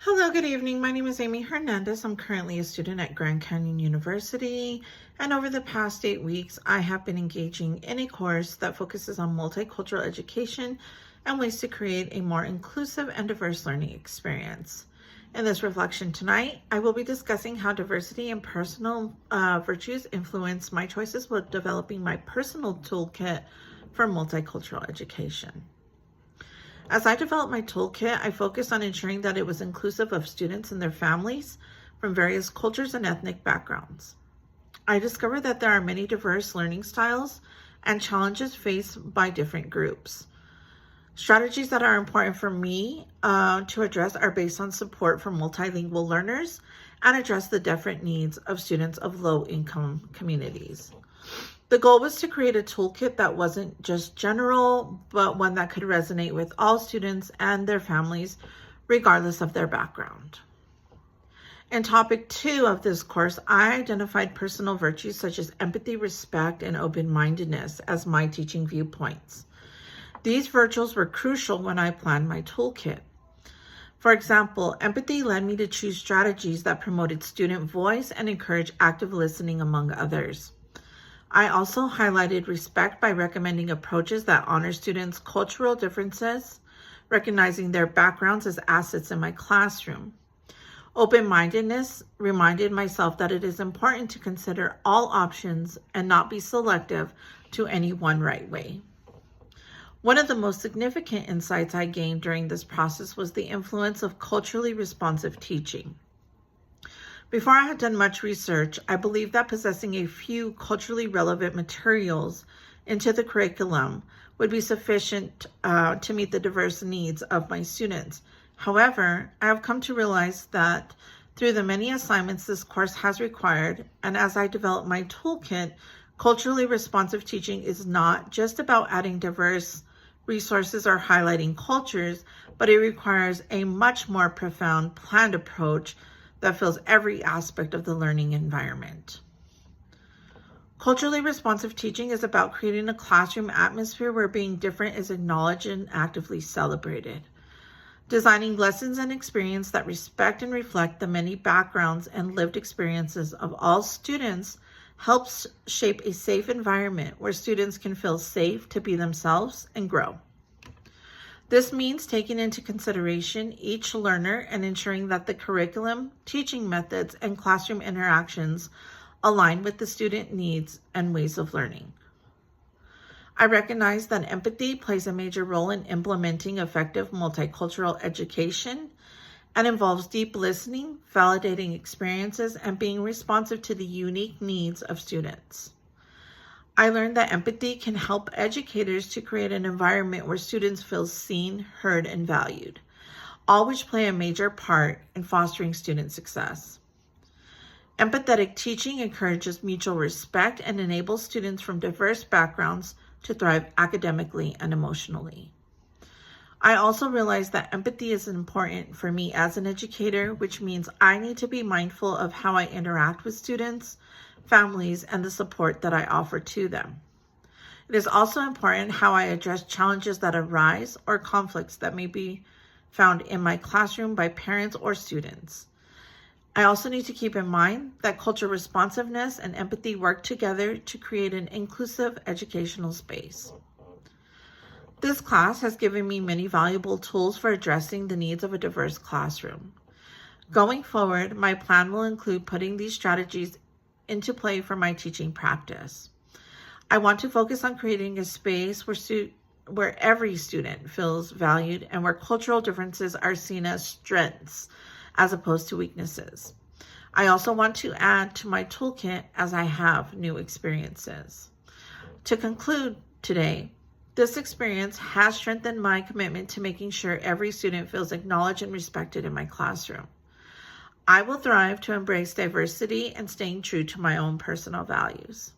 Hello, good evening. My name is Amy Hernandez. I'm currently a student at Grand Canyon University, and over the past 8 weeks, I have been engaging in a course that focuses on multicultural education and ways to create a more inclusive and diverse learning experience. In this reflection tonight, I will be discussing how diversity and personal virtues influence my choices while developing my personal toolkit for multicultural education. As I developed my toolkit, I focused on ensuring that it was inclusive of students and their families from various cultures and ethnic backgrounds. I discovered that there are many diverse learning styles and challenges faced by different groups. Strategies that are important for me to address are based on support for multilingual learners and address the different needs of students of low-income communities. The goal was to create a toolkit that wasn't just general, but one that could resonate with all students and their families, regardless of their background. In topic 2 of this course, I identified personal virtues such as empathy, respect, and open-mindedness as my teaching viewpoints. These virtues were crucial when I planned my toolkit. For example, empathy led me to choose strategies that promoted student voice and encouraged active listening among others. I also highlighted respect by recommending approaches that honor students' cultural differences, recognizing their backgrounds as assets in my classroom. Open-mindedness reminded myself that it is important to consider all options and not be selective to any one right way. One of the most significant insights I gained during this process was the influence of culturally responsive teaching. Before I had done much research, I believed that possessing a few culturally relevant materials into the curriculum would be sufficient to meet the diverse needs of my students. However, I have come to realize that through the many assignments this course has required, and as I develop my toolkit, culturally responsive teaching is not just about adding diverse resources or highlighting cultures, but it requires a much more profound, planned approach that fills every aspect of the learning environment. Culturally responsive teaching is about creating a classroom atmosphere where being different is acknowledged and actively celebrated. Designing lessons and experience that respect and reflect the many backgrounds and lived experiences of all students helps shape a safe environment where students can feel safe to be themselves and grow. This means taking into consideration each learner and ensuring that the curriculum, teaching methods, and classroom interactions align with the student needs and ways of learning. I recognize that empathy plays a major role in implementing effective multicultural education and involves deep listening, validating experiences, and being responsive to the unique needs of students. I learned that empathy can help educators to create an environment where students feel seen, heard, and valued, all which play a major part in fostering student success. Empathetic teaching encourages mutual respect and enables students from diverse backgrounds to thrive academically and emotionally. I also realized that empathy is important for me as an educator, which means I need to be mindful of how I interact with students, families, and the support that I offer to them. It is also important how I address challenges that arise or conflicts that may be found in my classroom by parents or students. I also need to keep in mind that cultural responsiveness and empathy work together to create an inclusive educational space. This class has given me many valuable tools for addressing the needs of a diverse classroom. Going forward, my plan will include putting these strategies into play for my teaching practice. I want to focus on creating a space where every student feels valued and where cultural differences are seen as strengths as opposed to weaknesses. I also want to add to my toolkit as I have new experiences. To conclude today, this experience has strengthened my commitment to making sure every student feels acknowledged and respected in my classroom. I will thrive to embrace diversity and staying true to my own personal values.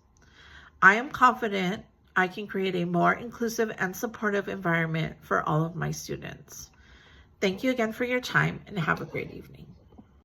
I am confident I can create a more inclusive and supportive environment for all of my students. Thank you again for your time and have a great evening.